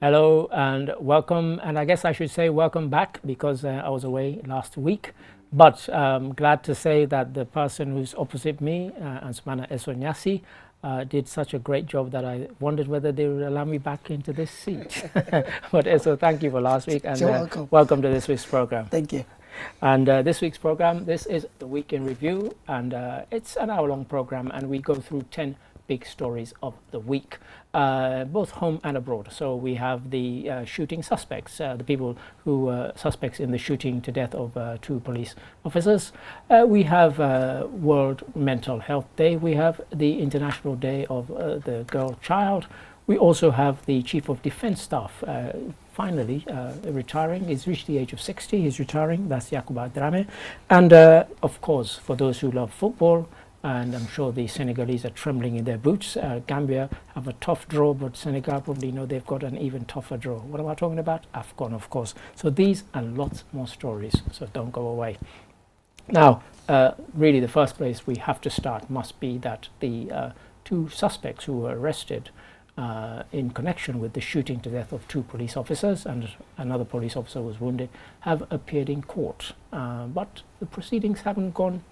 Hello and welcome, and I guess I should say welcome back because I was away last week. But glad to say that the person who's opposite me, Ansmana Esonyasi, did such a great job that I wondered whether they would allow me back into this seat. But Eso, thank you for last week and welcome to this week's program. Thank you. And this week's program, this is the Week in Review, and it's an hour-long program, and we go through 10 big stories of the week, both home and abroad. So we have the shooting suspects, the people who were suspects in the shooting to death of 2 police officers. We have World Mental Health Day. We have the International Day of the Girl Child. We also have the Chief of Defence Staff finally retiring. He's reached the age of 60. He's retiring. That's Yakuba Drame. And of course, for those who love football, and I'm sure the Senegalese are trembling in their boots. Gambia have a tough draw, but Senegal probably know they've got an even tougher draw. What am I talking about? AFCON, of course. So these and lots more stories, so don't go away. Now, really the first place we have to start must be that the 2 suspects who were arrested in connection with the shooting to death of 2 police officers, and another police officer was wounded, have appeared in court. But the proceedings haven't gone.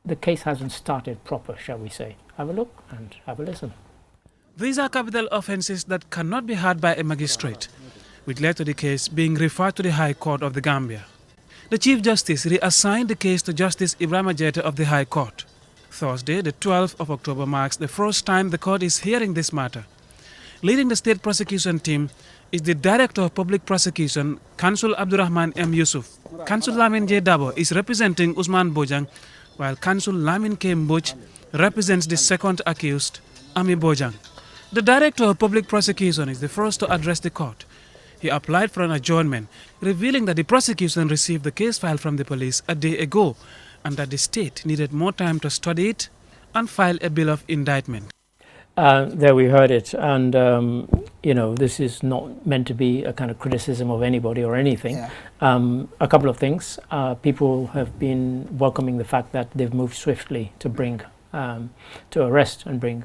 The case hasn't started proper, shall we say. Have a look and have a listen. These are capital offences that cannot be heard by a magistrate, which led to the case being referred to the High Court of the Gambia. The Chief Justice reassigned the case to Justice Ibrahim Ajete of the High Court. Thursday, the 12th of October, marks the first time the court is hearing this matter. Leading the state prosecution team is the Director of Public Prosecution, Counsel Abdurrahman M. Yusuf. Counsel Lamin J. Dabo is representing Usman Bojang, while Counsel Lamin K. Mbuch represents the second accused, Ami Bojang. The Director of Public Prosecution is the first to address the court. He applied for an adjournment, revealing that the prosecution received the case file from the police a day ago and that the state needed more time to study it and file a bill of indictment. There we heard it, and you know, this is not meant to be a kind of criticism of anybody or anything. Yeah. A couple of things. People have been welcoming the fact that they've moved swiftly to bring, to arrest and bring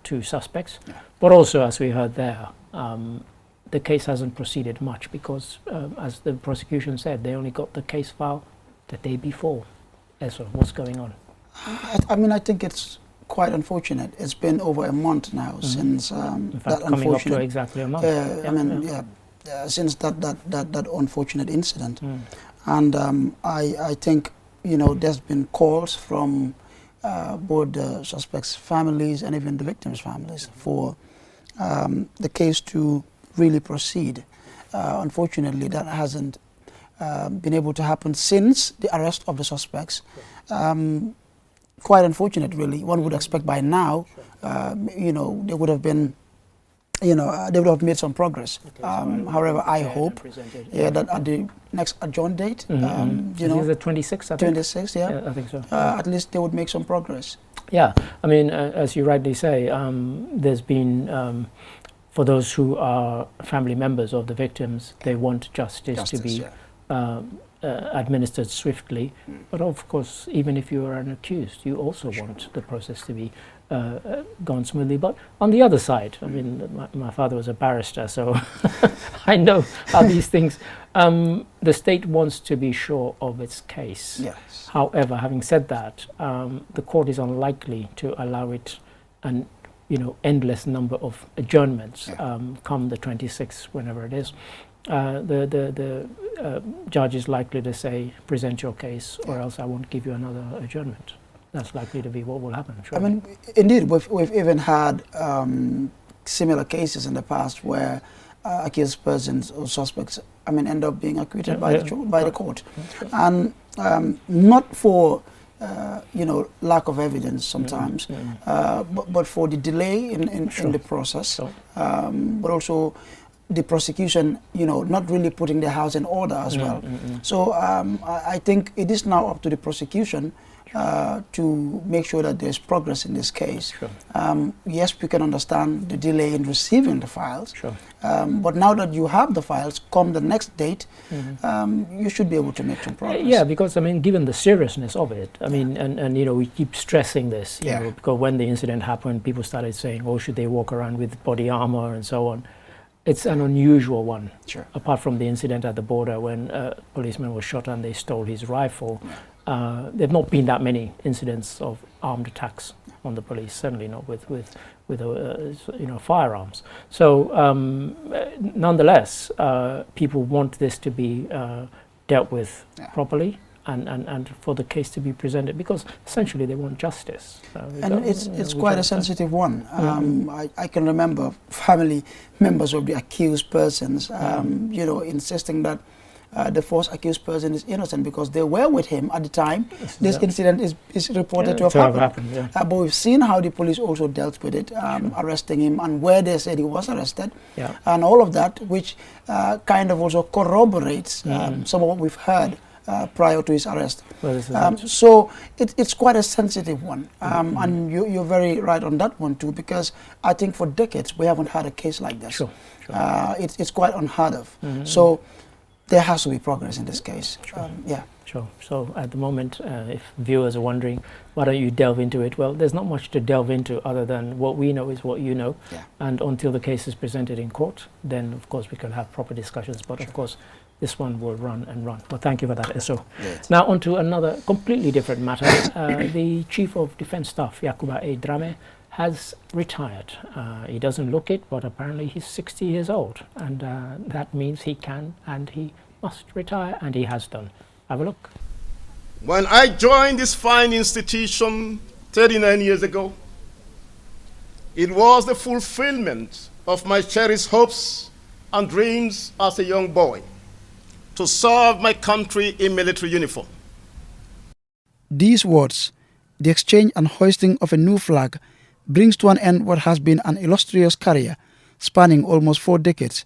2 suspects. Yeah. But also, as we heard there, the case hasn't proceeded much because, as the prosecution said, they only got the case file the day before. So what's going on? I mean, I think it's quite unfortunate. It's been over a month now since in fact, coming up to exactly a month. Since that unfortunate incident, and I think, you know, there's been calls from both the suspects' families and even the victims' families for the case to really proceed. Unfortunately, that hasn't been able to happen since the arrest of the suspects. Quite unfortunate, really. One would expect by now, you know, they would have been, you know, they would have made some progress. However, I hope, that at the next adjourned date, you know, the 26th, I think. 26th, yeah, I think so. At least they would make some progress. Yeah, I mean, as you rightly say, there's been, for those who are family members of the victims, they want justice to be administered swiftly, but of course, even if you are an accused, you also want the process to be gone smoothly. But on the other side, I mean, my father was a barrister, so I know how these things. The state wants to be sure of its case. Yes. However, having said that, the court is unlikely to allow it an endless number of adjournments come the 26th, whenever it is. The judge is likely to say, present your case, or else I won't give you another adjournment. That's likely to be what will happen. Surely. I mean, indeed, we've even had similar cases in the past where accused persons or suspects, I mean, end up being acquitted by the court, and not for lack of evidence sometimes, but for the delay in the process, but also the prosecution, not really putting their house in order as well. So I think it is now up to the prosecution to make sure that there's progress in this case. Yes, we can understand the delay in receiving the files, but now that you have the files, come the next date, you should be able to make some progress. Yeah, because I mean, given the seriousness of it, I mean, and we keep stressing this, you know, because when the incident happened, people started saying, oh, should they walk around with body armor and so on. it's an unusual one. Sure. Apart from the incident at the border when a policeman was shot and they stole his rifle, there have not been that many incidents of armed attacks on the police. Certainly not with firearms. So nonetheless, people want this to be dealt with properly. And for the case to be presented, because essentially they want justice. And it's quite a sensitive one. I can remember family members of the accused persons, insisting that the first accused person is innocent because they were with him at the time this incident is reported to have happened. But we've seen how the police also dealt with it, arresting him and where they said he was arrested, and all of that, which kind of also corroborates some of what we've heard prior to his arrest. So it's quite a sensitive one, and you're very right on that one too, because I think for decades we haven't had a case like this. It's quite unheard of. So there has to be progress in this case. So at the moment, if viewers are wondering, why don't you delve into it? Well, there's not much to delve into other than what we know is what you know. And until the case is presented in court, then of course we can have proper discussions. But of course, this one will run and run. Well, thank you for that, Eso. Now on to another completely different matter. The Chief of Defence Staff, Yakuba A. Drame, has retired. He doesn't look it, but apparently he's 60 years old. And that means he can and he must retire, and he has done. Have a look. When I joined this fine institution 39 years ago, it was the fulfillment of my cherished hopes and dreams as a young boy, to serve my country in military uniform. These words, the exchange and hoisting of a new flag, brings to an end what has been an illustrious career spanning almost 4 decades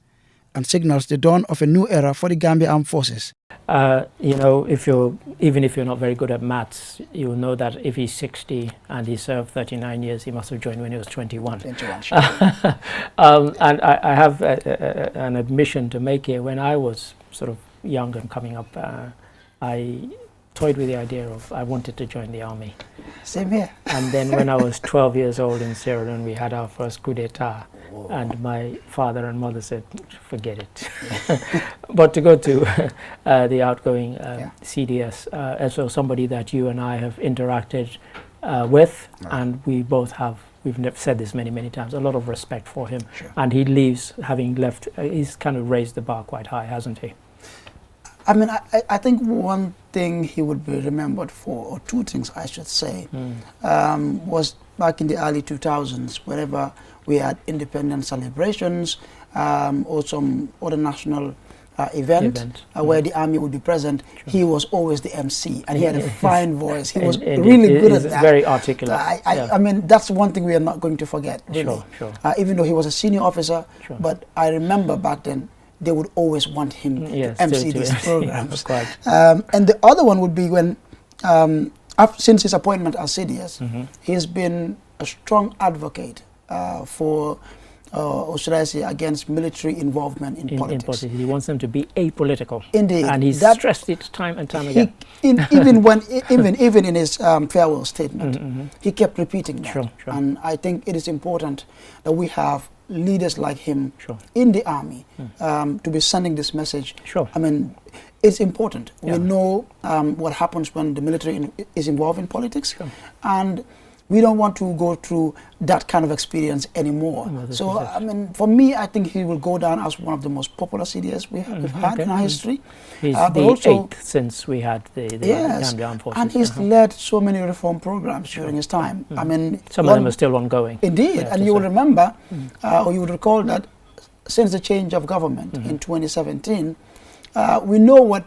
and signals the dawn of a new era for the Gambia Armed Forces. Even if you're not very good at maths, you'll know that if he's 60 and he served 39 years, he must have joined when he was 21. 21, sure. And I have an admission to make here. When I was sort of young and coming up, I toyed with the idea of I wanted to join the army. Same here. And then when I was 12 years old in Sierra Leone, we had our first coup d'etat. And my father and mother said, forget it. But to go to the outgoing CDS, so somebody that you and I have interacted with, and we both have, we've said this many, many times, a lot of respect for him. And he leaves, having left, he's kind of raised the bar quite high, hasn't he? I mean, I think one thing he would be remembered for, or 2 things I should say, was back in the early 2000s, wherever we had independence celebrations or some other national event where the army would be present, he was always the MC, and he had a fine voice. He was really good at that. Very articulate. I mean, that's one thing we are not going to forget, really. Even though he was a senior officer, but I remember back then, they would always want him to MC these programs. And the other one would be when, since his appointment as CDS, he's been a strong advocate for, or should I say, against military involvement in politics. He wants them to be apolitical. Indeed. And he's stressed it time and time again. Even in his farewell statement, he kept repeating that. And I think it is important that we have leaders like him in the army to be sending this message. I mean, it's important. We know what happens when the military is involved in politics, and we don't want to go through that kind of experience anymore. So, I mean, for me, I think he will go down as one of the most popular CDS we've had in our history. He's the 8th since we had the Gambia Armed Forces. And he's led so many reform programs during his time. I mean, some of them are still ongoing. Indeed, and you will remember, or you would recall that since the change of government in 2017, we know what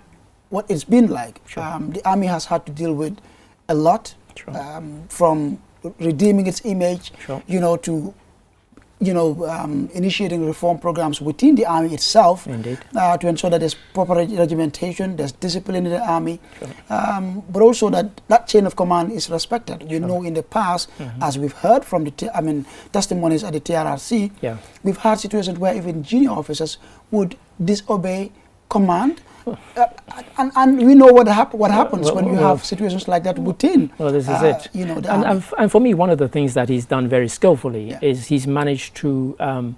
it's been like. The army has had to deal with a lot, from redeeming its image, to initiating reform programs within the army itself, to ensure that there's proper regimentation, there's discipline in the army, but also that chain of command is respected. We know in the past, as we've heard from the testimonies at the TRRC, we've had situations where even junior officers would disobey command. And we know what happens when you have situations like that within. Well, this is it. And for me, one of the things that he's done very skillfully is he's managed to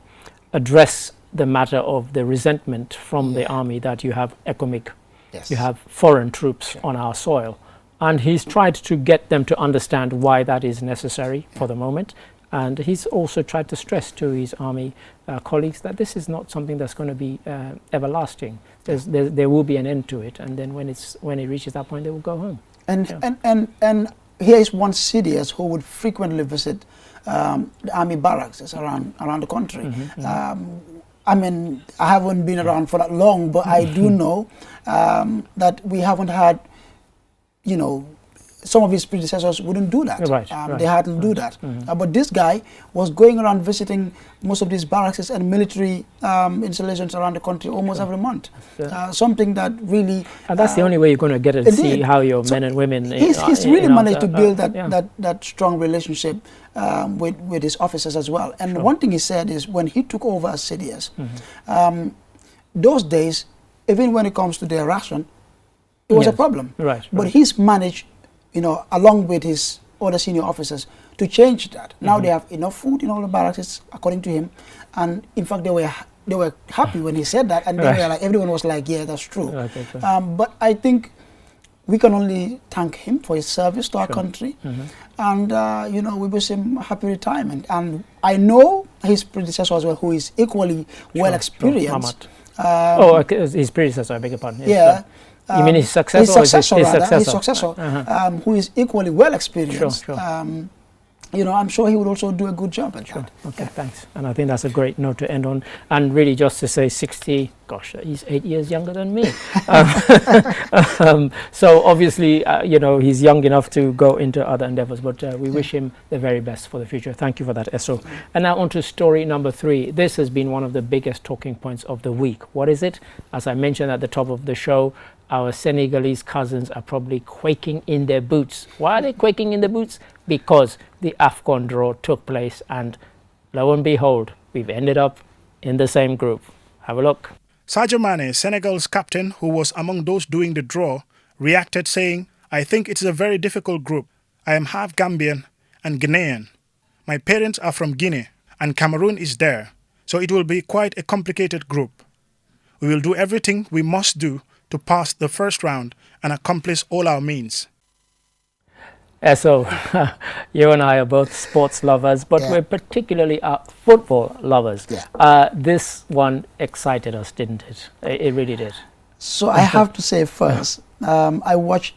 address the matter of the resentment from the army that you have economic, Yes. you have foreign troops on our soil. And he's tried to get them to understand why that is necessary for the moment. And he's also tried to stress to his army colleagues that this is not something that's going to be everlasting. There will be an end to it. And then when it reaches that point, they will go home. And here is one CDS who would frequently visit the army barracks around the country. I mean, I haven't been around for that long, but I do know that we haven't had, you know, some of his predecessors wouldn't do that. They had to do that. But this guy was going around visiting most of these barracks and military installations around the country almost every month. Something that really... And that's the only way you're going to get to see how your men and women... He's really managed to build that strong relationship with his officers as well. And one thing he said is when he took over as CDS, those days, even when it comes to their ration, it was a problem. But he's managed, you know, along with his other senior officers, to change that. Now they have enough food in all the barracks, according to him. And in fact, they were happy when he said that, and they were like, everyone was like, yeah, that's true. But I think we can only thank him for his service to our country, and you know, we wish him a happy retirement. And I know his predecessor as well, who is equally well experienced. His predecessor, I beg your pardon. You mean his successor? His successor, who is equally well experienced. You know, I'm sure he would also do a good job at that. Okay, thanks. And I think that's a great note to end on. And really just to say 60, gosh, he's 8 years younger than me. So obviously, you know, he's young enough to go into other endeavors, but we wish him the very best for the future. Thank you for that, Esso. And now on to story number 3. This has been one of the biggest talking points of the week. What is it? As I mentioned at the top of the show, our Senegalese cousins are probably quaking in their boots. Why are they quaking in their boots? Because the AFCON draw took place, and lo and behold, we've ended up in the same group. Have a look. Sadio Mane, Senegal's captain, who was among those doing the draw, reacted saying, "I think it's a very difficult group. I am half Gambian and Ghanaian. My parents are from Guinea, and Cameroon is there, so it will be quite a complicated group. We will do everything we must do to pass the first round and accomplish all our means." So, you and I are both sports lovers, but we're particularly football lovers. This one excited us, didn't it? It really did. So I have to say first, I watched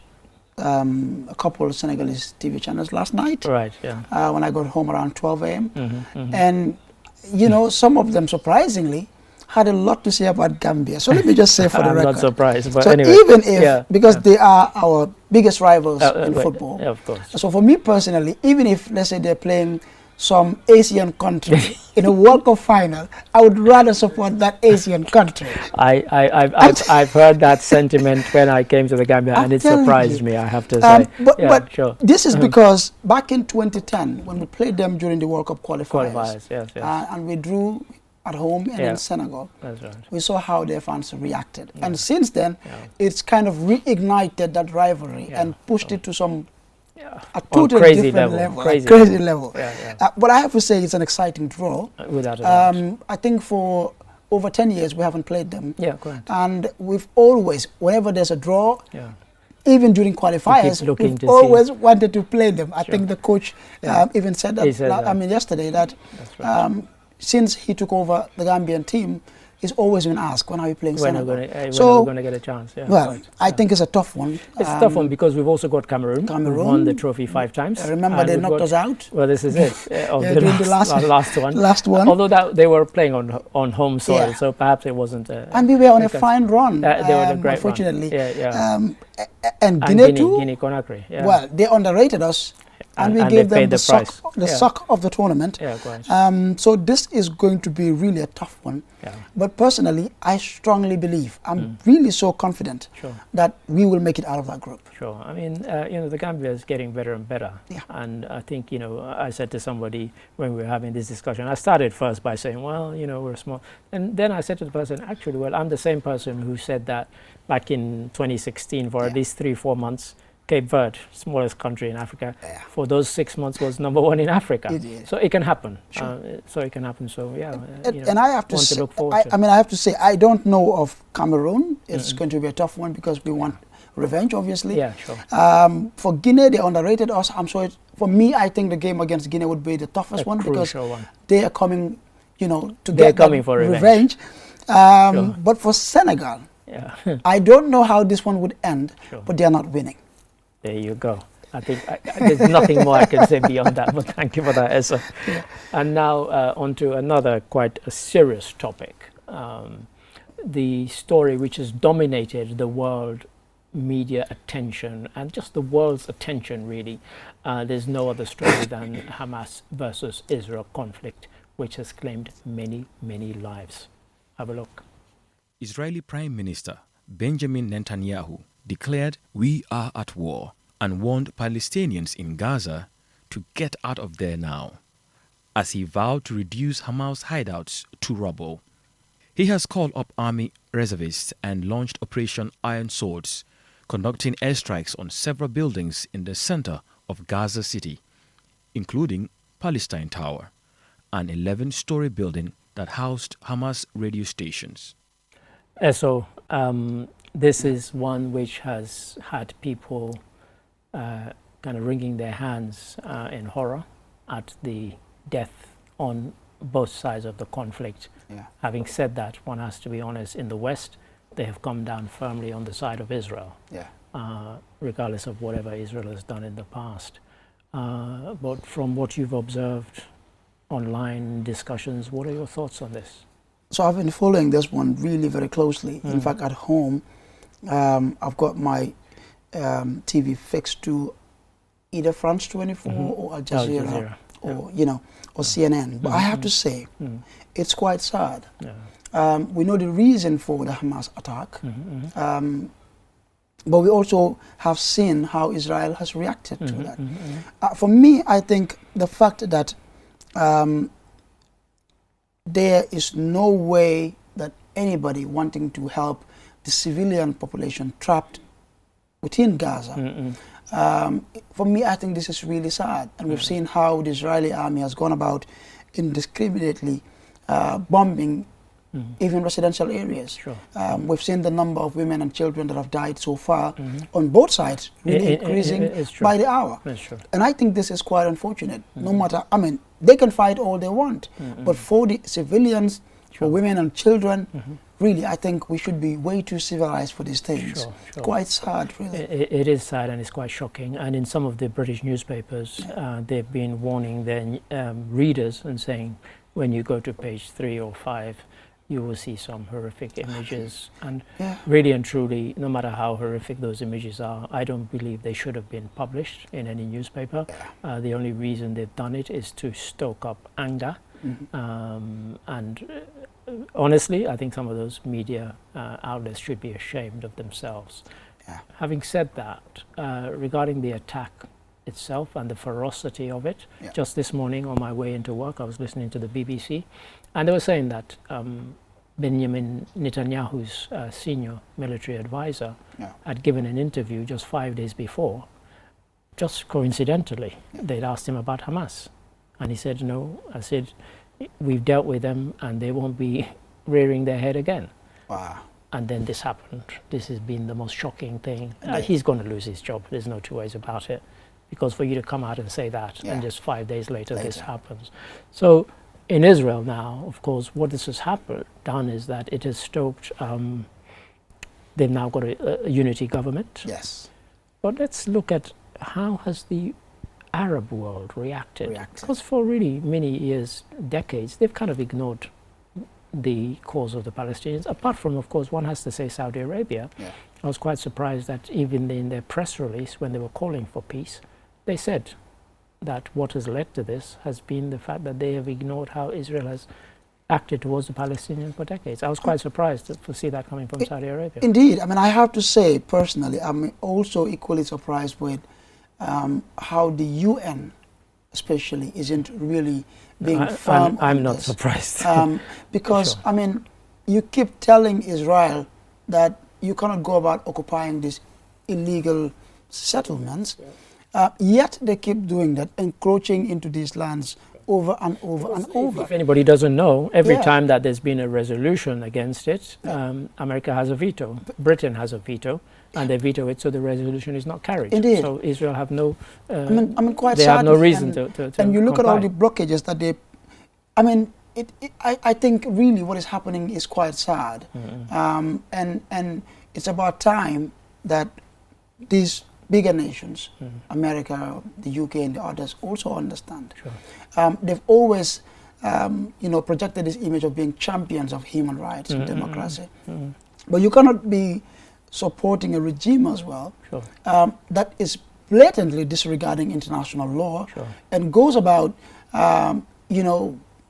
a couple of Senegalese TV channels last night. When I got home around 12 a.m. And, you know, some of them, surprisingly, had a lot to say about Gambia. So let me just say for the record. I'm not surprised, but so anyway. Even if, because they are our biggest rivals in football. Of course. So for me personally, even if, let's say, they're playing some Asian country in a World Cup final, I would rather support that Asian country. I've heard that sentiment when I came to the Gambia, and it surprised me, I have to say. But this is because back in 2010, when we played them during the World Cup qualifiers, and we drew at home and in Senegal, we saw how their fans reacted. And since then, it's kind of reignited that rivalry and pushed it to some a totally different level. Crazy level. But I have to say it's an exciting draw. Without a doubt. I think for over 10 years we haven't played them. And we've always, whenever there's a draw, even during qualifiers, we've always wanted to play them. I think the coach even said that, yesterday, that since he took over the Gambian team, he's always been asked, when are we playing Senegal? When are we going to get a chance? I think it's a tough one. It's a tough one because we've also got Cameroon. Who won the trophy 5 times. I remember they knocked us out. Well, this is it. The last one. Although they were playing on home soil, so perhaps it wasn't. And we were on a fine run. They were on a great unfortunately. run. And Guinea too. Guinea Conakry. Well, they underrated us. And we gave them the suck of the tournament. So this is going to be really a tough one. But personally, I strongly believe, I'm really so confident that we will make it out of that group. I mean, the Gambia is getting better and better. And I think, I said to somebody when we were having this discussion, I started first by saying, well, we're small. And then I said to the person, actually, well, I'm the same person who said that back in 2016 for at least 3-4 months. Cape Verde, smallest country in Africa, Yeah. for those 6 months was #1 in Africa. It is. So it can happen. Sure. So it can happen. So yeah, And I have to want say, to look forward to. I mean, I have to say, I don't know of Cameroon. It's going to be a tough one because we want revenge, obviously. Yeah, sure. For Guinea, they underrated us. I'm sorry. For me, I think the game against Guinea would be the toughest one because Crucial one. they are coming, to They're get coming that for revenge. Sure. But for Senegal, Yeah. I don't know how this one would end, Sure. but they are not winning. There you go. I think there's nothing more I can say beyond that, but thank you for that, Essa. And now on to another quite a serious topic. The story which has dominated the world media attention and just the world's attention, really. There's no other story than Hamas versus Israel conflict, which has claimed many, many lives. Have a look. Israeli Prime Minister Benjamin Netanyahu declared we are at war and warned Palestinians in Gaza to get out of there now, as he vowed to reduce Hamas hideouts to rubble. He has called up army reservists and launched Operation Iron Swords, conducting airstrikes on several buildings in the center of Gaza City, including Palestine Tower, an 11-story building that housed Hamas radio stations. So this is one which has had people kind of wringing their hands in horror at the death on both sides of the conflict. Yeah. Having said that, one has to be honest, in the West, they have come down firmly on the side of Israel, Yeah. regardless of whatever Israel has done in the past. But from what you've observed online discussions, what are your thoughts on this? So I've been following this one really very closely. In fact, at home, I've got my TV fixed to either France 24 or Al Jazeera, or or CNN. But I have to say, it's quite sad. Yeah. We know the reason for the Hamas attack, but we also have seen how Israel has reacted to that. For me, I think the fact that there is no way that anybody wanting to help the civilian population trapped within Gaza. For me, I think this is really sad. And we've seen how the Israeli army has gone about indiscriminately bombing even residential areas. Sure. We've seen the number of women and children that have died so far on both sides really increasing by the hour. That's true. And I think this is quite unfortunate. No matter, I mean, they can fight all they want, but for the civilians, for women and children, really, I think we should be way too civilized for these things. Sure. Quite sad, really. It is sad and it's quite shocking. And in some of the British newspapers, they've been warning their readers and saying, when you go to page 3 or 5, you will see some horrific images. And really and truly, no matter how horrific those images are, I don't believe they should have been published in any newspaper. The only reason they've done it is to stoke up anger. And honestly, I think some of those media outlets should be ashamed of themselves. Having said that, regarding the attack itself and the ferocity of it, just this morning on my way into work, I was listening to the BBC, and they were saying that Benjamin Netanyahu's senior military advisor had given an interview just 5 days before. Just coincidentally, they'd asked him about Hamas. And he said, no. I said, we've dealt with them and they won't be rearing their head again. Wow. And then this happened. This has been the most shocking thing. He's going to lose his job. There's no two ways about it. Because for you to come out and say that, and just 5 days later this happens. So in Israel now, of course, what this has done is that it has stoked, they've now got a unity government. Yes. But let's look at how has the Arab world reacted. Because for really many years, decades, they've kind of ignored the cause of the Palestinians, apart from, of course, one has to say Saudi Arabia. I was quite surprised that even in their press release, when they were calling for peace, they said that what has led to this has been the fact that they have ignored how Israel has acted towards the Palestinians for decades. I was quite surprised to see that coming from Saudi Arabia. Indeed. I mean, I have to say, personally, I'm also equally surprised with how the UN especially isn't really being firm. I'm not surprised. Because, I mean, you keep telling Israel that you cannot go about occupying this illegal settlements, yet they keep doing that, encroaching into these lands over and over and over. If anybody doesn't know, every Yeah. time that there's been a resolution against it, America has a veto, Britain has a veto, and they veto it, so the resolution is not carried. Indeed. So Israel have no, I mean, quite they have no sadly, reason to and you look at all the comply. blockages that they, I mean, I think really what is happening is quite sad. And it's about time that these bigger nations, America, the UK and the others also understand. Sure. They've always, projected this image of being champions of human rights and democracy. But you cannot be supporting a regime as well Sure. that is blatantly disregarding international law Sure. and goes about,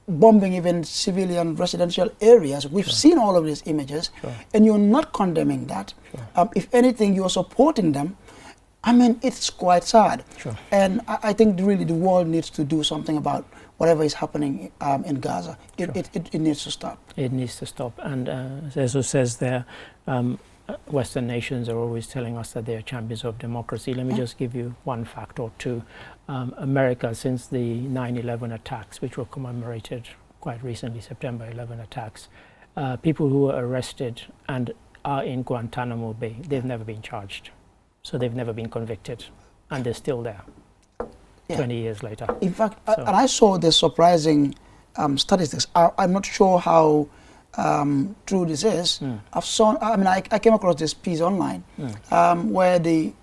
bombing even civilian residential areas. We've seen all of these images, and you're not condemning that. If anything, you're supporting them. I mean, it's quite sad. Sure. And I think really the world needs to do something about whatever is happening in Gaza. It needs to stop. It needs to stop. And as it says there, Western nations are always telling us that they are champions of democracy. Let me just give you one fact or two. America, since the 9/11 attacks, which were commemorated quite recently, September 11 attacks, people who were arrested and are in Guantanamo Bay, they've never been charged. So they've never been convicted, and they're still there 20 years later. In fact, and I saw the surprising statistics. I'm not sure how true this is. I came across this piece online where the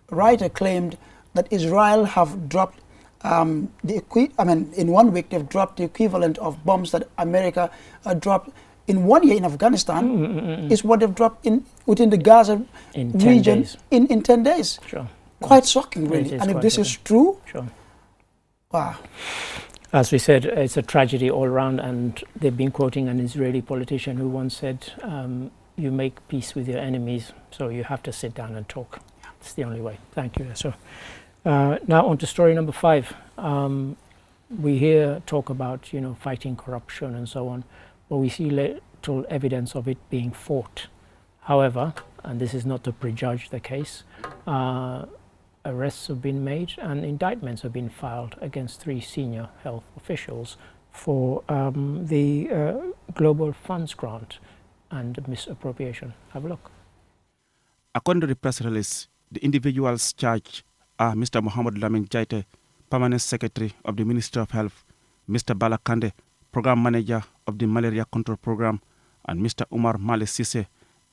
writer claimed that Israel have dropped in 1 week they've dropped the equivalent of bombs that America dropped in 1 year in Afghanistan. Is what they've dropped within the Gaza In 10 region days. in 10 days. Sure. Quite shocking, really. It is And if quite this is shocking. true, Sure. wow. As we said, it's a tragedy all around, and they've been quoting an Israeli politician who once said, you make peace with your enemies, so you have to sit down and talk. It's the only way. Thank you. So now on to story number 5. We hear talk about, fighting corruption and so on, but we see little evidence of it being fought. However, and this is not to prejudge the case, arrests have been made and indictments have been filed against 3 senior health officials for the Global Funds Grant and misappropriation. Have a look. According to the press release, the individuals charged are Mr. Mohamed Lamin Jaite, Permanent Secretary of the Ministry of Health, Mr. Balakande, Program Manager of the Malaria Control Program, and Mr. Umar Male Sise,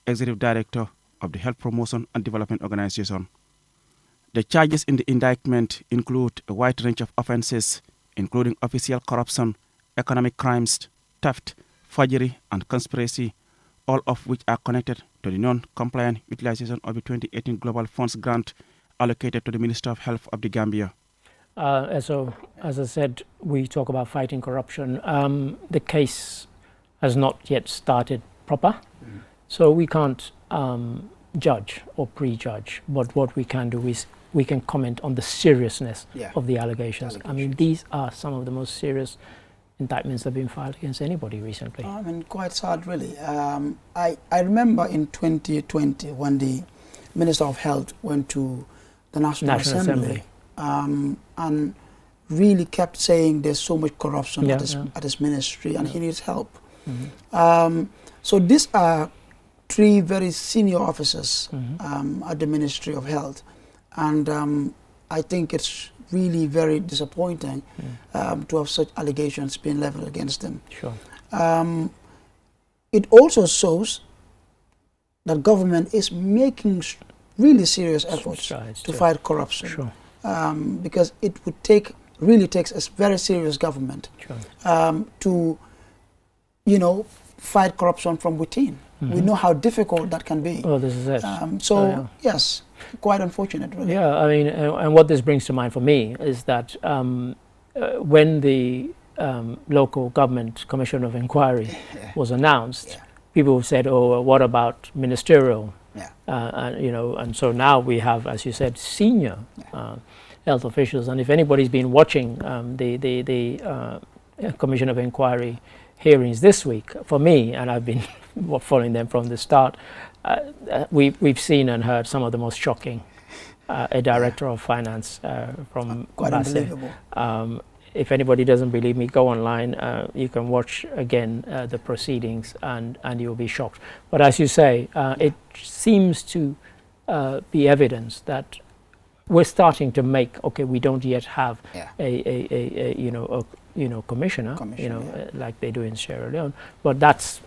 Executive Director of the Health Promotion and Development Organization. The charges in the indictment include a wide range of offenses, including official corruption, economic crimes, theft, forgery, and conspiracy, all of which are connected to the non-compliant utilization of the 2018 Global Funds Grant allocated to the Minister of Health of the Gambia. So, as I said, we talk about fighting corruption. The case has not yet started proper, so we can't judge or prejudge. But what we can do is we can comment on the seriousness of the allegations. I mean, these are some of the most serious indictments that have been filed against anybody recently. I mean, quite sad, really. I remember in 2020 when the Minister of Health went to the National Assembly. And really kept saying there's so much corruption at his ministry and he needs help. So these are 3 very senior officers at the Ministry of Health, and I think it's really very disappointing to have such allegations being leveled against them. Sure. It also shows that government is making really serious efforts to fight corruption. Sure. Because it would takes a very serious government to, fight corruption from within. We know how difficult that can be. Oh, this is it. Yes, quite unfortunate, really. Yeah, I mean, and what this brings to mind for me is that when the local government commission of inquiry was announced, people said, "Oh, what about ministerial?" And so now we have, as you said, senior health officials. And if anybody's been watching the commission of inquiry hearings this week, for me, and I've been following them from the start, we've seen and heard some of the most shocking a director of finance from quite Basse. unbelievable. If anybody doesn't believe me, go online. You can watch again the proceedings, and you'll be shocked. But as you say, it seems to be evidence that we're starting to make. Okay, we don't yet have a commissioner, like they do in Sierra Leone, but that's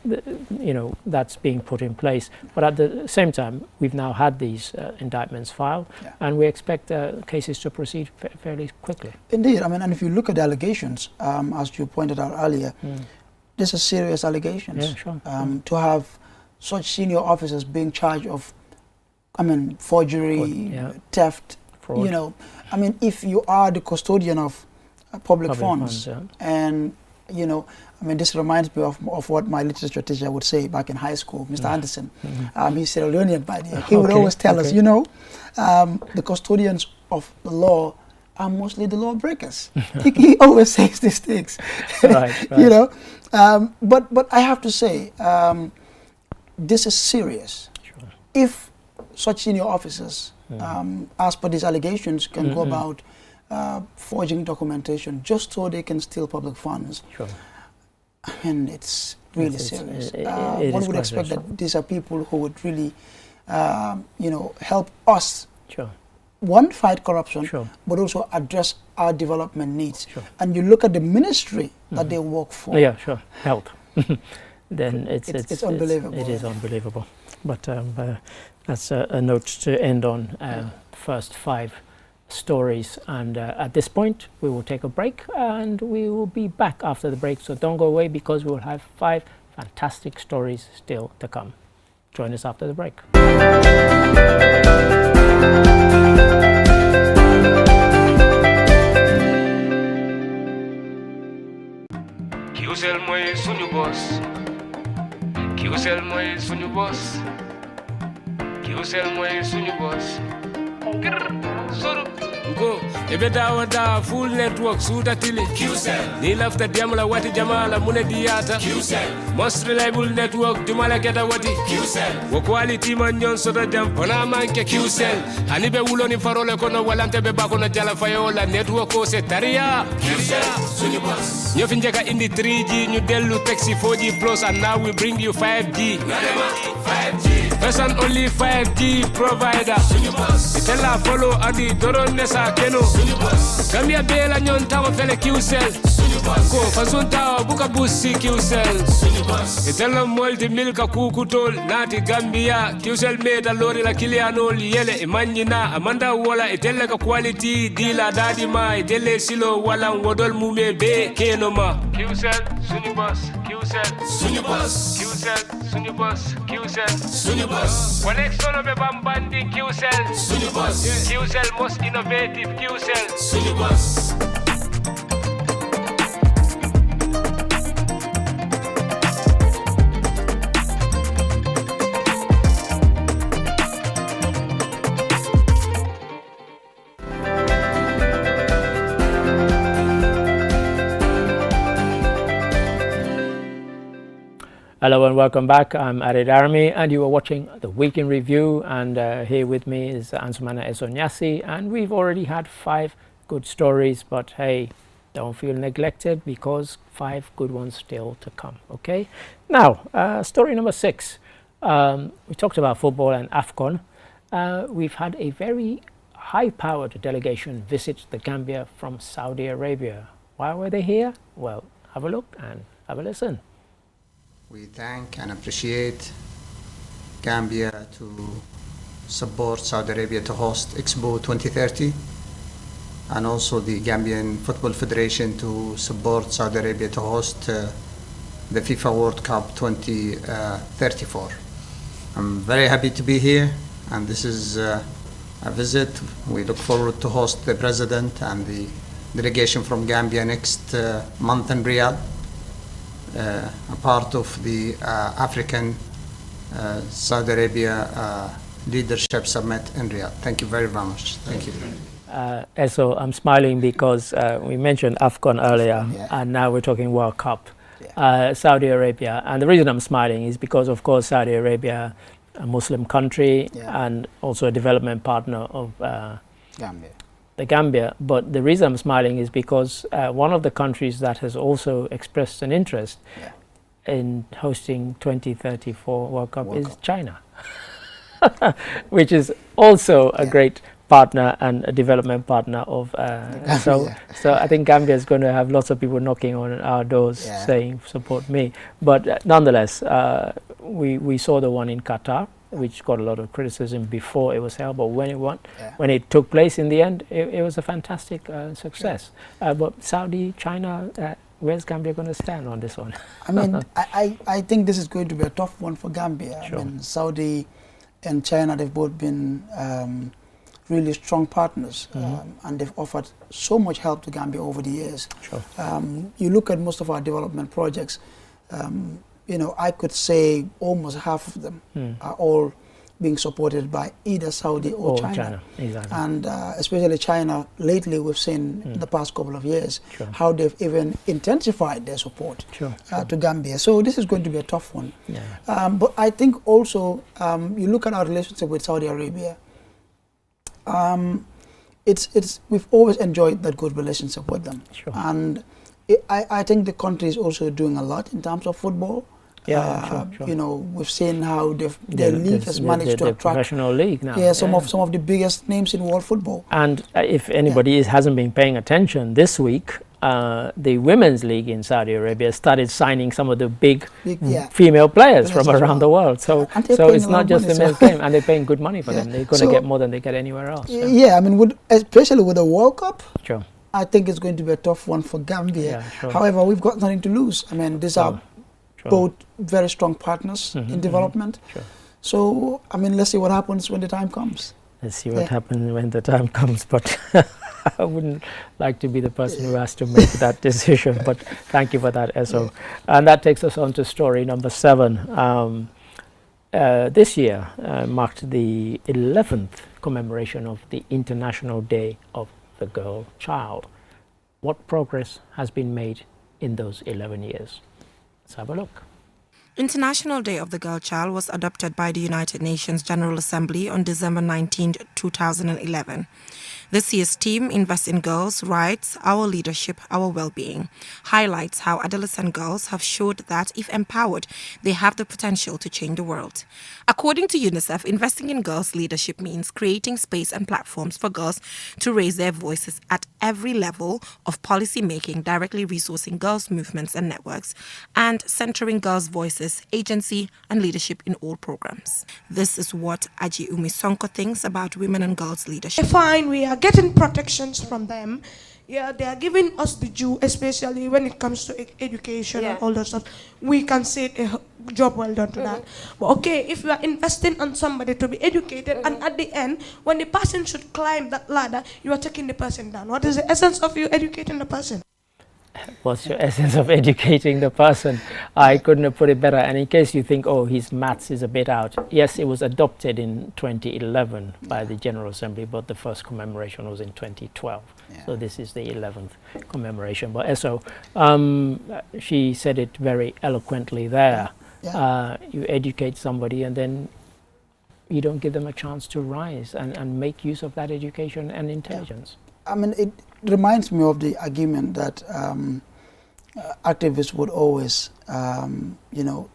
that's being put in place. But at the same time, we've now had these indictments filed, and we expect cases to proceed fairly quickly. Indeed, I mean, and if you look at the allegations, as you pointed out earlier, these are serious allegations. Yeah, sure. To have such senior officers being charged of, I mean, forgery, theft, fraud. I mean, if you are the custodian of public funds, and I mean, this reminds me of what my literature teacher would say back in high school, Mr. Anderson. He's Sierra Leonean by the way. He would always tell us, the custodians of the law are mostly the lawbreakers. he always says these things. Right. But I have to say, this is serious. Sure. If such senior officers, as per these allegations, can go about forging documentation just so they can steal public funds. Sure. I mean, it's really serious. One would expect that these are people who would really, help us. Sure. One, fight corruption, Sure. but also address our development needs. Sure. And you look at the ministry that they work for. Yeah, sure. Health. Then it's unbelievable. It is unbelievable. But that's a note to end on. First 5 stories, and at this point we will take a break, and we will be back after the break, so don't go away, because we will have 5 fantastic stories still to come. Join us after the break. Qcell mooy suñu boss. Qcell mooy suñu boss. Qcell mooy suñu boss. Go, ebe dawa full network suda tili Qcell. Ni lafta diamla wati jamala mune diata Qcell. Most reliable network dumala geta wati Qcell. Wo quality man nyon soda jam pona manke Qcell. Hani be wulo ni farole kono walante be bakono jala fayola network ko se taria Qcell suñu boss. Ño fi njeka indi 3G ñu delu taxi 4G plus, and now we bring you 5G. 5G. First and only 5G provider. Itella follow adi doron nesa keno. Gambia bela nyon tawa fele Qcell. Ko fasunta buka busi Qcell. Itella moldi milka kukutol nati Gambia. Qcell meda lori la kilianol yele imanyina amanda wala itella ka quality dila dadi ma itelle silo wala wodol mume be keno ma. Qcell sunyu boss. Qcell sunyu boss. Qcell sunyu boss. Qcell sunyu boss. Connection be bambandi Qcell sunyu boss. Qcell most innovative Qcell sunyu boss. Hello and welcome back. I'm Arid Army, and you are watching the Week in Review, and here with me is Ansumana Esonyasi, and we've already had 5 good stories, but hey, don't feel neglected, because 5 good ones still to come. Okay, now story number 6. We talked about football and AFCON. We've had a very high-powered delegation visit the Gambia from Saudi Arabia. Why were they here? Well, have a look and have a listen. We thank and appreciate Gambia to support Saudi Arabia to host Expo 2030, and also the Gambian Football Federation to support Saudi Arabia to host the FIFA World Cup 2034. I'm very happy to be here, and this is a visit. We look forward to host the President and the delegation from Gambia next month in Riyadh. A part of the African Saudi Arabia Leadership Summit in Riyadh. Thank you very much. Thank you. So I'm smiling because we mentioned AFCON earlier, and now we're talking World Cup, Saudi Arabia. And the reason I'm smiling is because, of course, Saudi Arabia a Muslim country, Yeah. and also a development partner of Gambia. the Gambia. But the reason I'm smiling is because one of the countries that has also expressed an interest in hosting 2034 World Cup is China, which is also a great partner and a development partner of so I think Gambia is going to have lots of people knocking on our doors saying support me. But nonetheless, we saw the one in Qatar, which got a lot of criticism before it was held, but when it took place in the end, it was a fantastic success. But Saudi, China, where's Gambia going to stand on this one? I mean, I think this is going to be a tough one for Gambia. Sure. I mean, Saudi and China, they've both been really strong partners, and they've offered so much help to Gambia over the years. Sure. You look at most of our development projects, you know, I could say almost half of them are all being supported by either Saudi or China. Exactly. And especially China, lately we've seen in the past couple of years how they've even intensified their support to Gambia. So this is going to be a tough one. Yeah. But I think also you look at our relationship with Saudi Arabia, we've always enjoyed that good relationship with them. Sure. And I think the country is also doing a lot in terms of football. Sure. You know, we've seen how their league has managed to attract professional league now. some of the biggest names in world football. And if anybody hasn't been paying attention, this week the women's league in Saudi Arabia started signing some of the big female players from around the world. So it's not just the men's game, and they're paying good money for them. They're going to get more than they get anywhere else. Yeah, I mean, especially with the World Cup. Sure. I think it's going to be a tough one for Gambia. Yeah, sure. However, we've got nothing to lose. I mean, these are both very strong partners in development. Sure. So, I mean, let's see what happens when the time comes. Let's see what happens when the time comes. But I wouldn't like to be the person who has to make that decision. But thank you for that, Esso. And that takes us on to story number 7. This year marked the 11th commemoration of the International Day of the Girl Child. What progress has been made in those 11 years? Let's have a look. International Day of the Girl Child was adopted by the United Nations General Assembly on December 19, 2011. This year's theme, Invest in Girls' Rights, Our Leadership, Our Well-Being, highlights how adolescent girls have showed that, if empowered, they have the potential to change the world. According to UNICEF, investing in girls' leadership means creating space and platforms for girls to raise their voices at every level of policy making, directly resourcing girls' movements and networks, and centering girls' voices, agency, and leadership in all programs. This is what Aji Umisonko thinks about women and girls' leadership. I find we are getting protections from them. Yeah, they are giving us the due, especially when it comes to education and all that stuff. We can say a job well done to that. But okay, if you are investing on somebody to be educated, and at the end, when the person should climb that ladder, you are taking the person down. What is the essence of you educating the person? What's your essence of educating the person? I couldn't have put it better. And in case you think, oh, his maths is a bit out. Yes, it was adopted in 2011 by the General Assembly, but the first commemoration was in 2012. So this is the 11th commemoration. But Esso, she said it very eloquently there. You educate somebody and then you don't give them a chance to rise and make use of that education and intelligence. I mean, it reminds me of the argument that activists would always, you know,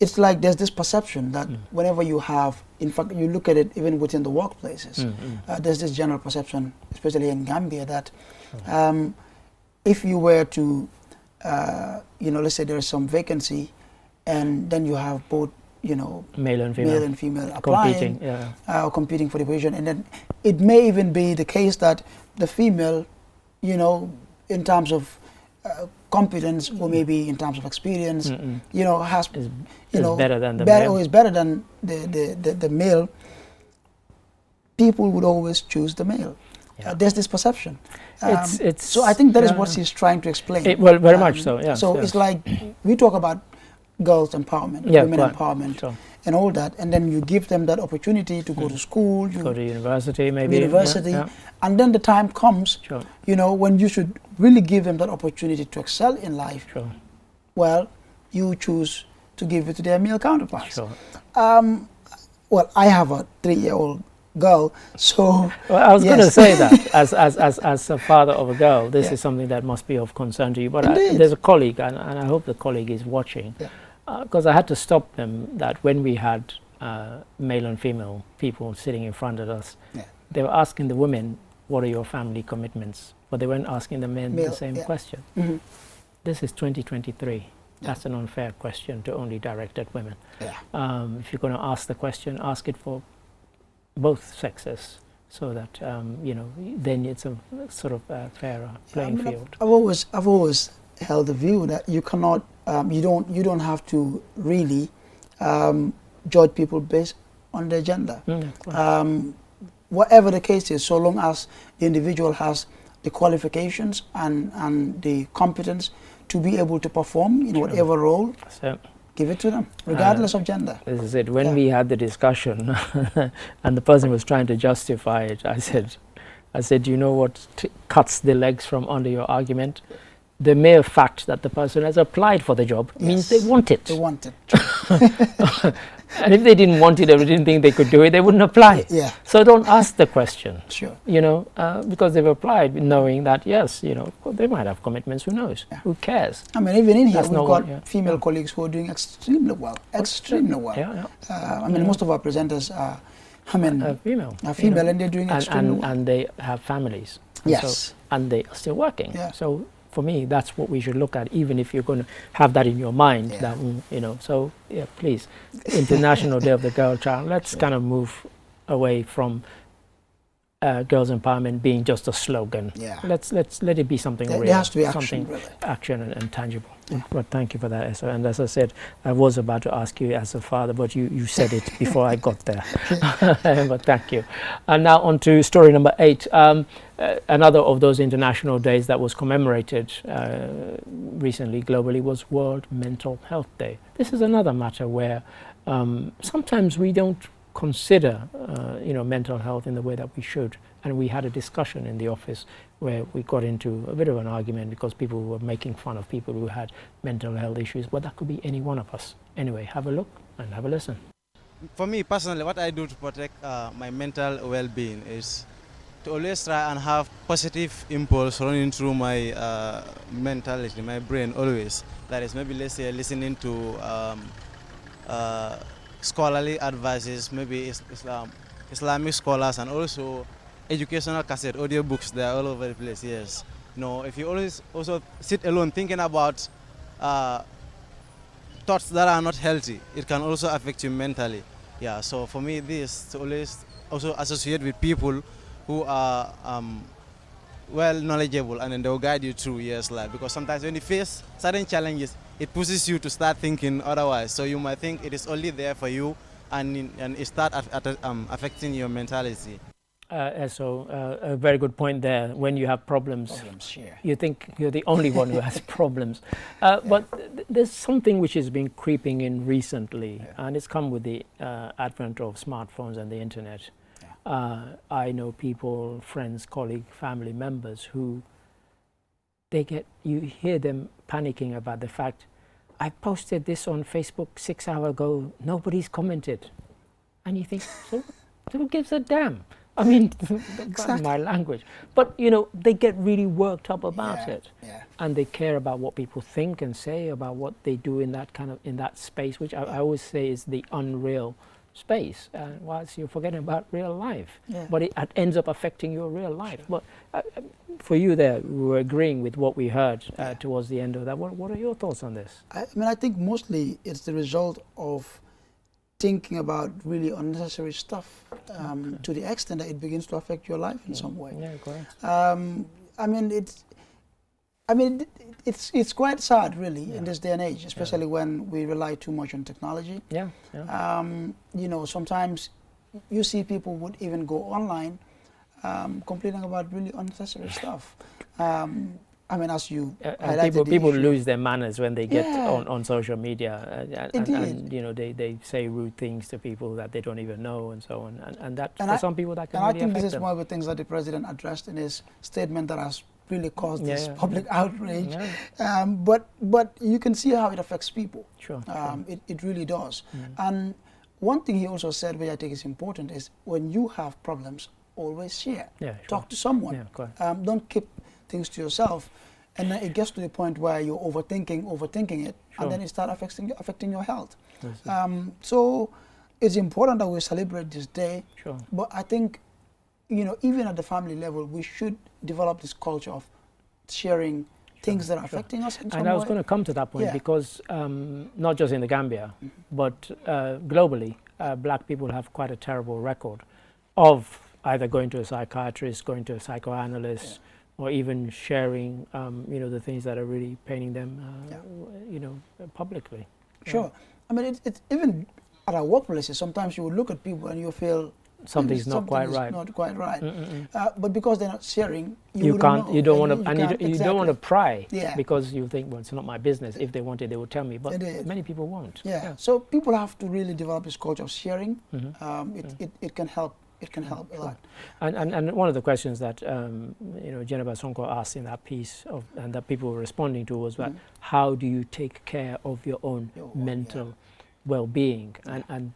it's like there's this perception that whenever you have, in fact, you look at it even within the workplaces, there's this general perception, especially in Gambia, that if you were to, you know, let's say there is some vacancy and then you have both, you know, male and female applying, competing for the position, and then it may even be the case that the female, you know, in terms of competence or maybe in terms of experience, you know, is better than the male, or is better than the male. People would always choose the male. There's this perception. So I think that is what she's trying to explain. Well, very much so. Yeah. So it's like we talk about girls empowerment, women empowerment, and all that, and then you give them that opportunity to go to school, go to university, maybe and then the time comes, you know, when you should really give them that opportunity to excel in life. Well, you choose to give it to their male counterparts. Sure. Well, I have a 3-year-old girl, so... Well, I was yes. going to say that, as a father of a girl, this is something that must be of concern to you. But there's a colleague, and I hope the colleague is watching, because I had to stop them that when we had male and female people sitting in front of us, they were asking the women, what are your family commitments? But they weren't asking the men the same question. Mm-hmm. This is 2023. That's an unfair question to only direct at women. If you're going to ask the question, ask it for both sexes, so that then it's a sort of fairer playing field. I've always held the view that you cannot, you don't have to really judge people based on their gender. Whatever the case is, so long as the individual has the qualifications and the competence to be able to perform in whatever role, give it to them, regardless of gender. This is it. When we had the discussion and the person was trying to justify it, I said, do you know what cuts the legs from under your argument? The mere fact that the person has applied for the job means they want it. They want it. And if they didn't want it or didn't think they could do it, they wouldn't apply. So don't ask the question. Sure. Because they've applied knowing that, yes, they might have commitments, who knows? Who cares? I mean, even in here, we've got female colleagues who are doing extremely well. Extremely well. I mean, most of our presenters are, female. Are female, and they're doing extremely well. And they have families. And they are still working. So for me, that's what we should look at, even if you're going to have that in your mind. That so please, International Day of the Girl Child. Let's kind of move away from girls' empowerment being just a slogan. Let's let it be something real. There has to be action, something really. action and tangible. But thank you for that, Esther. And as I said, I was about to ask you as a father, but you said it before I got there. But thank you. And now on to story number 8. Another of those international days that was commemorated recently globally was World Mental Health Day. This is another matter where sometimes we don't consider mental health in the way that we should. And we had a discussion in the office where we got into a bit of an argument because people were making fun of people who had mental health issues, but that could be any one of us. Anyway, have a look and have a listen. For me personally, what I do to protect my mental well-being is to always try and have positive impulse running through my mentality, my brain always. That is, maybe let's say listening to scholarly advices, maybe Islamic scholars, and also educational cassette, audiobooks. They are all over the place. Yes. If you always also sit alone thinking about thoughts that are not healthy, it can also affect you mentally. Yeah. So for me, this to always also associate with people who are well knowledgeable, and then they'll guide you through years life. Because sometimes when you face certain challenges, it pushes you to start thinking otherwise. So you might think it is only there for you, and it start affecting your mentality. A very good point there. When you have problems you think you're the only one who has problems. But there's something which has been creeping in recently, and it's come with the advent of smartphones and the internet. I know people, friends, colleagues, family members who you hear them panicking about the fact, I posted this on Facebook 6 hours ago, nobody's commented. And you think, so who gives a damn? I mean, exactly. My language. But, they get really worked up about it. And they care about what people think and say about what they do in that space, which I always say is the unreal space, whilst you're forgetting about real life. But it ends up affecting your real life. But for you there, we were agreeing with what we heard towards the end of that. What are your thoughts on this? I think mostly it's the result of thinking about really unnecessary stuff to the extent that it begins to affect your life in some way. Yeah, correct. It's quite sad, really, in this day and age, especially when we rely too much on technology. Sometimes you see people would even go online complaining about really unnecessary stuff. As you highlighted, people lose their manners when they get on social media, and they say rude things to people that they don't even know, and so on. And that for some people that can really affect them. I think this is one of the things that the president addressed in his statement that has really caused this public outrage. But you can see how it affects people. Sure. It really does. And one thing he also said, which I think is important, is when you have problems, always share. Talk to someone. Don't keep things to yourself. And then it gets to the point where you're overthinking it, and then it starts affecting your health. So it's important that we celebrate this day. But I think, even at the family level, we should develop this culture of sharing things that are affecting us in some And I was way. going to come to that point because not just in the Gambia, but globally, black people have quite a terrible record of either going to a psychiatrist, going to a psychoanalyst, or even sharing, the things that are really paining them, publicly. Sure. I mean, it's even at our workplaces, sometimes you will look at people and you feel something's not quite right. Not quite right. But because they're not sharing, you can't. You don't want to, and you don't want to pry, Yeah. because you think, well, it's not my business. If they wanted, they would tell me. But many people won't. So people have to really develop this culture of sharing. It can help. It can help a lot. And one of the questions that Jennifer Sonko asked in that piece and that people were responding to was that how do you take care of your own mental well-being? And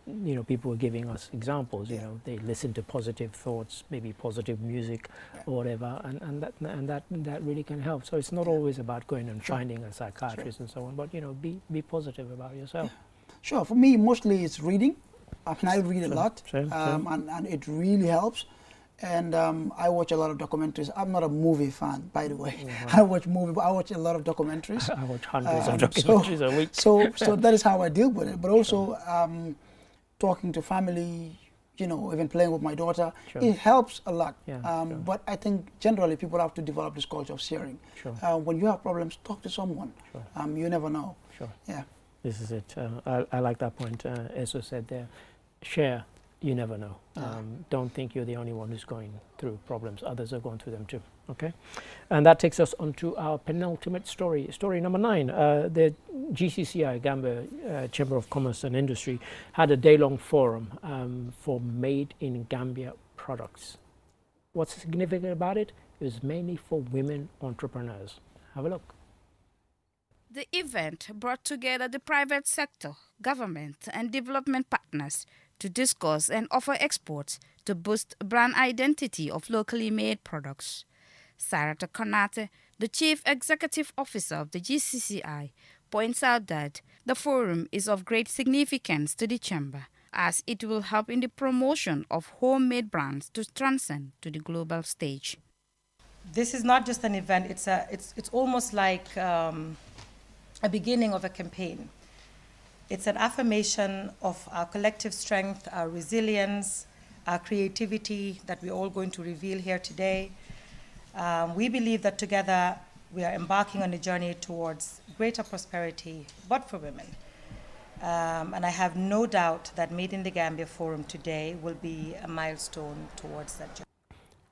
people were giving us examples. They listen to positive thoughts, maybe positive music or whatever, and that really can help. So it's not always about going and finding a psychiatrist and so on, but be positive about yourself. Sure. For me, mostly it's reading. I mean, I read a lot, and it really helps. And I watch a lot of documentaries. I'm not a movie fan, by the way. I watch movies, but I watch a lot of documentaries. I watch hundreds of documentaries a week. So that is how I deal with it. But also talking to family, even playing with my daughter, it helps a lot. But I think generally people have to develop this culture of sharing. When you have problems, talk to someone. You never know. Yeah. This is it. I like that point. Eso said there, share, you never know. Don't think you're the only one who's going through problems. Others are going through them too. Okay? And that takes us on to our penultimate story. Story number 9. The GCCI, Gambia Chamber of Commerce and Industry, had a day-long forum for Made in Gambia products. What's significant about it? It was mainly for women entrepreneurs. Have a look. The event brought together the private sector, government, and development partners to discuss and offer exports to boost brand identity of locally made products. Sarata Konate, the Chief Executive Officer of the GCCI, points out that the forum is of great significance to the Chamber, as it will help in the promotion of homemade brands to transcend to the global stage. This is not just an event, it's almost like a beginning of a campaign. It's an affirmation of our collective strength, our resilience, our creativity that we're all going to reveal here today. We believe that together we are embarking on a journey towards greater prosperity, but for women. And I have no doubt that Made in the Gambia Forum today will be a milestone towards that journey.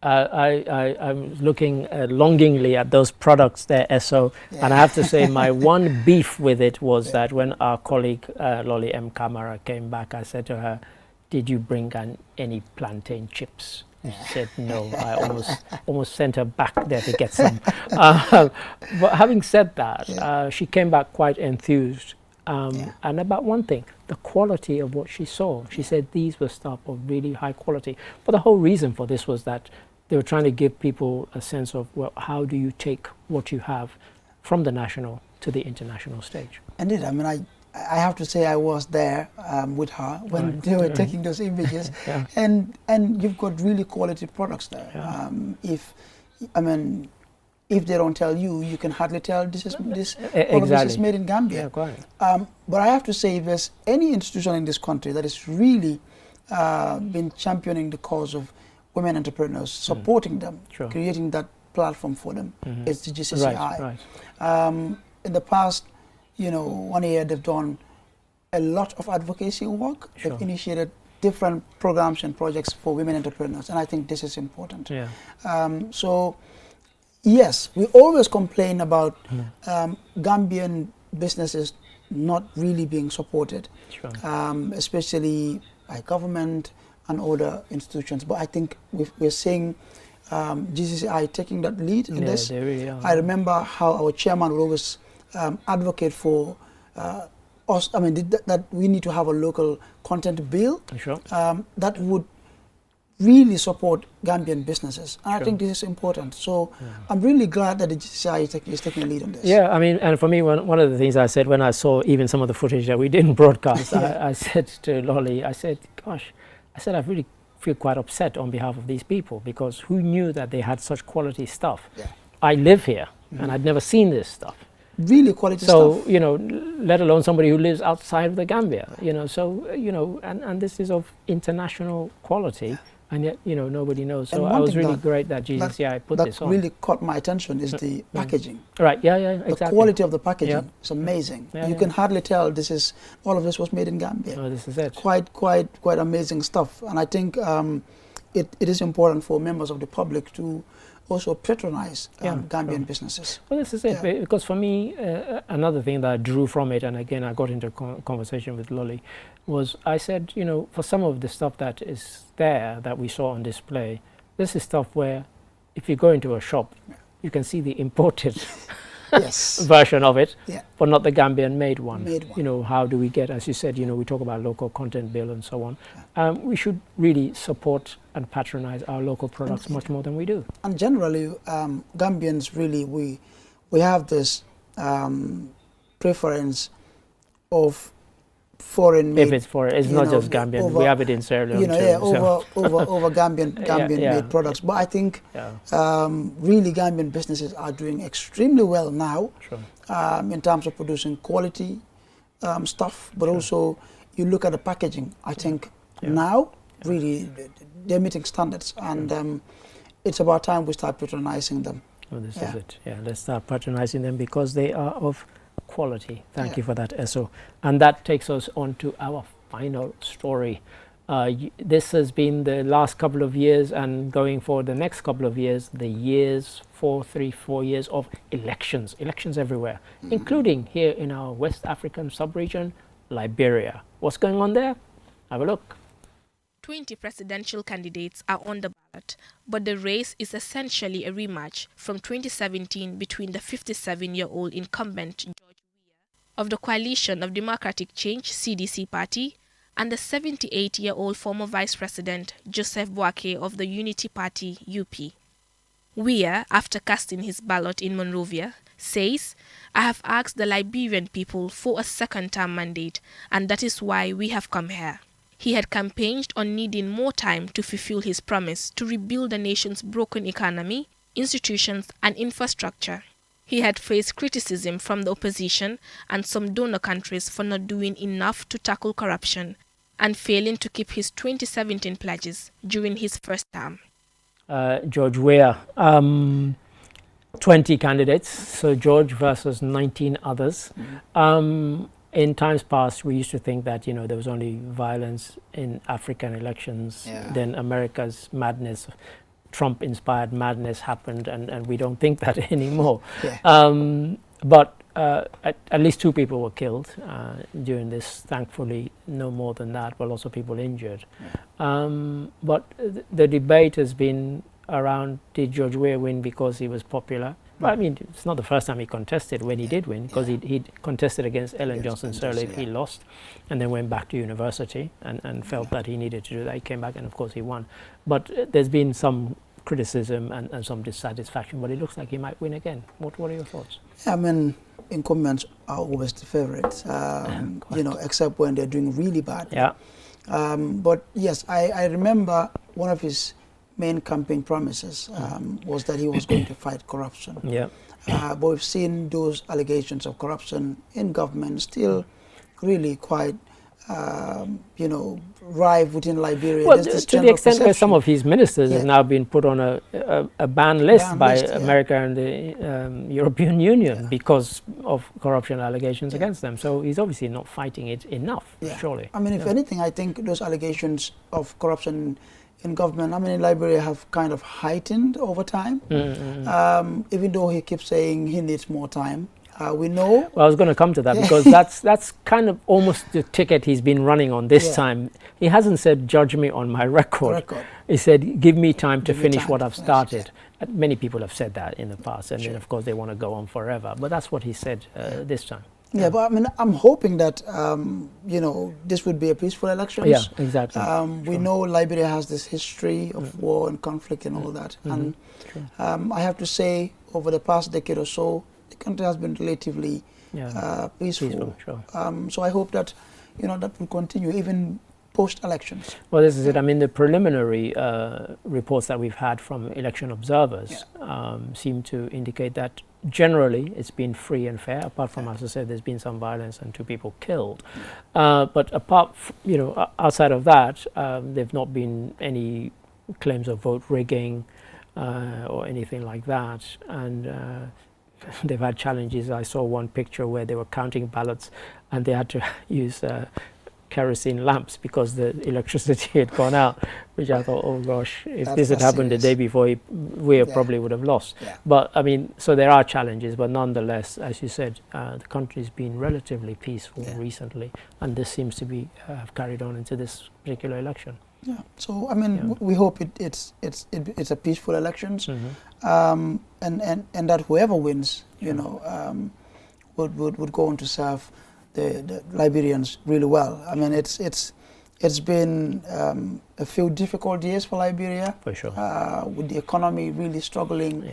I'm looking longingly at those products there, Eso, and I have to say my one beef with it was that when our colleague Lolly M. Kamara came back, I said to her, did you bring any plantain chips? And she said no. I almost sent her back there to get some. But having said that, she came back quite enthused. And about one thing, the quality of what she saw. She said these were stuff of really high quality. But the whole reason for this was that they were trying to give people a sense of, well, how do you take what you have from the national to the international stage? Indeed, I mean, I have to say I was there with her when they were taking those images, and you've got really quality products there. If they don't tell you, you can hardly tell this is made in Gambia. But I have to say, if there's any institution in this country that has really been championing the cause of women entrepreneurs, supporting them, creating that platform for them, it's the GCCI. In the past, 1 year they've done a lot of advocacy work. They've initiated different programs and projects for women entrepreneurs, and I think this is important. So. Yes, we always complain about Gambian businesses not really being supported, especially by government and other institutions. But I think we're seeing GCCI taking that lead in this. They really are. I remember how our chairman would always advocate for us. I mean, that we need to have a local content bill that would really support Gambian businesses. And I think this is important. So I'm really glad that the GCCI is taking the lead on this. Yeah, I mean, and for me, one of the things I said when I saw even some of the footage that we didn't broadcast, I said to Lolly, I said, gosh, I really feel quite upset on behalf of these people, because who knew that they had such quality stuff? I live here and I'd never seen this stuff. Really quality stuff. So, you know, let alone somebody who lives outside of the Gambia, you know, so, you know, and this is of international quality. And yet, you know, nobody knows. So I was really great that GCCI put this on. That really caught my attention is the packaging. Right, exactly. The quality of the packaging is amazing. You can hardly tell all of this was made in Gambia. Oh, this is it. Quite amazing stuff. And I think it is important for members of the public to also patronize Gambian businesses. Well, this is it, because for me, another thing that I drew from it, and again, I got into conversation with Lolly, was I said, you know, for some of the stuff that is there that we saw on display, this is stuff where if you go into a shop, you can see the imported version of it, but not the Gambian made one. You know, how do we get, as you said, you know, we talk about local content bill and so on. We should really support and patronize our local products much more than we do. And generally, Gambians really, we have this preference of foreign made. If it's foreign, it's not just Gambian. We have it in Sierra Leone over Gambian made products. But I think really Gambian businesses are doing extremely well now in terms of producing quality stuff. But also, you look at the packaging. I think now really they're meeting standards, and it's about time we start patronizing them. Well, this is it. Yeah, let's start patronizing them because they are of quality. Thank you for that, Esso. And that takes us on to our final story. This has been the last couple of years, and going for the next couple of years, the 4 years of elections everywhere, including here in our West African sub-region, Liberia. What's going on there? Have a look. 20 presidential candidates are on the ballot, but the race is essentially a rematch from 2017 between the 57-year-old incumbent George Weah of the Coalition of Democratic Change (CDC) party and the 78-year-old former Vice President Joseph Boakai of the Unity Party (UP). Weah, after casting his ballot in Monrovia, says, "I have asked the Liberian people for a second-term mandate, and that is why we have come here." He had campaigned on needing more time to fulfill his promise to rebuild the nation's broken economy, institutions, and infrastructure. He had faced criticism from the opposition and some donor countries for not doing enough to tackle corruption and failing to keep his 2017 pledges during his first term. George Weah, 20 candidates, so George versus 19 others. In times past, we used to think that, you know, there was only violence in African elections. Then America's madness, Trump-inspired madness happened, and we don't think that anymore. But at least 2 people were killed during this. Thankfully, no more than that, but also people injured. But the debate has been around, did George Weah win because he was popular? Well, I mean, it's not the first time he contested when he did win, because he contested against Ellen Johnson Sirleaf. He lost and then went back to university and felt that he needed to do that. He came back and, of course, he won. But there's been some criticism and some dissatisfaction, but it looks like he might win again. What are your thoughts? I mean, incumbents are always the favorites, you know, except when they're doing really bad. But yes, I remember one of his main campaign promises was that he was going to fight corruption. But we've seen those allegations of corruption in government still really quite, you know, rife within Liberia. Well, to the extent where some of his ministers have now been put on a ban list by America and the European Union because of corruption allegations against them. So he's obviously not fighting it enough, surely. I mean, if anything, I think those allegations of corruption in government, I mean, in Liberia have kind of heightened over time. Even though he keeps saying he needs more time, We know. Well, I was going to come to that because that's kind of almost the ticket he's been running on this time. He hasn't said judge me on my record. He said give me time to finish what I've started. Many people have said that in the past, and then of course they want to go on forever. But that's what he said this time. Yeah, but I mean, I'm hoping that you know, this would be a peaceful election. Yeah, exactly. We know Liberia has this history of war and conflict and all that, and I have to say, over the past decade or so, the country has been relatively peaceful. So I hope that, you know, that will continue even post-elections. Well, this is it. I mean, the preliminary reports that we've had from election observers seem to indicate that generally it's been free and fair, apart from, as I said, there's been some violence and 2 people killed. But apart, you know, outside of that, there've not been any claims of vote rigging or anything like that. And they've had challenges. I saw one picture where they were counting ballots and they had to use kerosene lamps because the electricity had gone out, which I thought, oh gosh, if this had happened the day before, we probably would have lost. But I mean, so there are challenges, but nonetheless, as you said, the country's been relatively peaceful recently, and this seems to be have carried on into this particular election. Yeah. So I mean, we hope it's a peaceful elections, and that whoever wins, you know, would go on to serve the Liberians really well. I mean, it's been a few difficult years for Liberia. For sure. With the economy really struggling,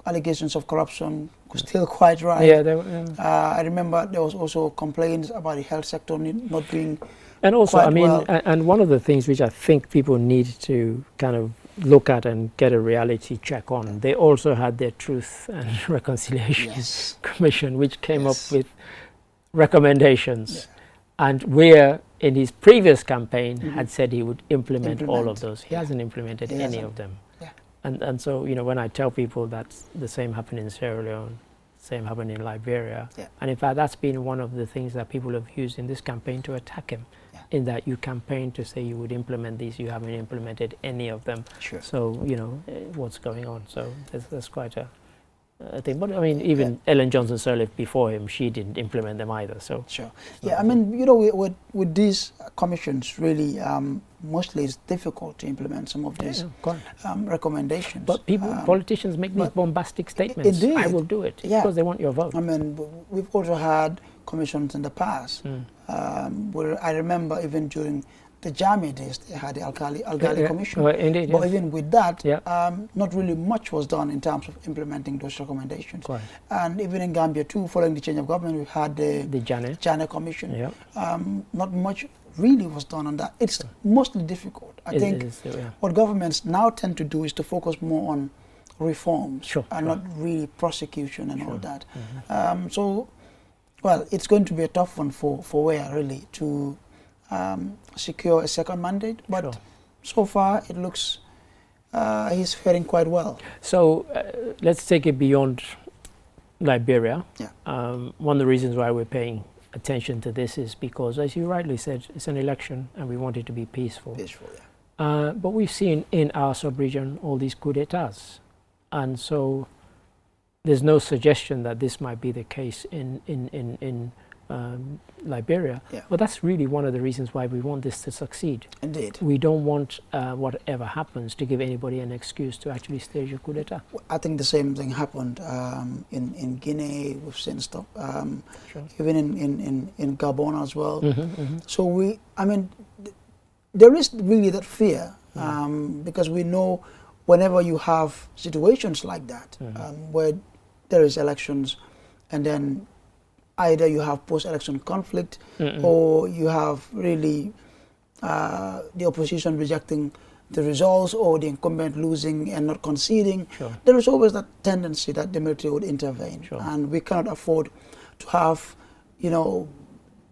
allegations of corruption were still quite right. I remember there was also complaints about the health sector not being. And also, I mean, well. and one of the things which I think people need to kind of look at and get a reality check on, they also had their Truth and Reconciliation Commission, which came up with recommendations, and where in his previous campaign had said he would implement all of those. He hasn't implemented any of them. And so, you know, when I tell people that the same happened in Sierra Leone, same happened in Liberia, and in fact that's been one of the things that people have used in this campaign to attack him, in that you campaign to say you would implement these, you haven't implemented any of them. So, you know, what's going on? So there's quite a thing. But I mean, even Ellen Johnson Sirleaf before him, she didn't implement them either. So I mean, you know, with these commissions, really, mostly it's difficult to implement some of these recommendations. But politicians make these bombastic statements. I will do it because they want your vote. I mean, we've also had commissions in the past where I remember even during the Jami days, they had the Algali Commission. Indeed, but even with that, not really much was done in terms of implementing those recommendations. And even in Gambia too, following the change of government, we had the Jane Commission. Not much really was done on that. It's mostly difficult. I think what governments now tend to do is to focus more on reforms and not really prosecution and all that. So, well, it's going to be a tough one for Weah really to secure a second mandate, but so far it looks he's faring quite well. So let's take it beyond Liberia. One of the reasons why we're paying attention to this is because, as you rightly said, it's an election and we want it to be peaceful. But we've seen in our sub-region all these coups d'etats, and so there's no suggestion that this might be the case in Liberia, but that's really one of the reasons why we want this to succeed. Indeed. We don't want whatever happens to give anybody an excuse to actually stage a coup d'etat. I think the same thing happened in Guinea. We've seen stuff, even in Gabon as well. So I mean, there is really that fear because we know whenever you have situations like that, where there is elections and then either you have post-election conflict or you have really the opposition rejecting the results or the incumbent losing and not conceding. There is always that tendency that the military would intervene, and we cannot afford to have, you know,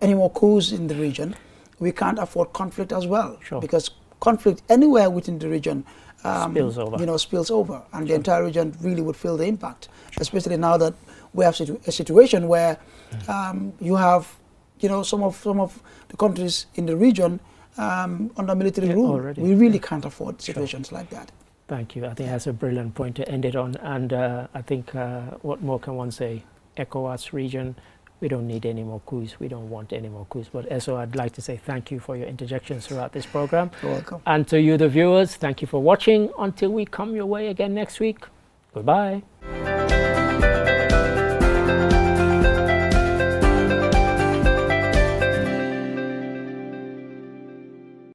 any more coups in the region. We can't afford conflict as well, because conflict anywhere within the region spills over, and the entire region really would feel the impact, especially now that we have a situation where you have, you know, some of the countries in the region under military rule. We really can't afford situations like that. Thank you. I think that's a brilliant point to end it on. And I think what more can one say? ECOWAS region. We don't need any more coups. We don't want any more coups. But also, I'd like to say thank you for your interjections throughout this program. You're welcome. And to you, the viewers, thank you for watching. Until we come your way again next week, goodbye.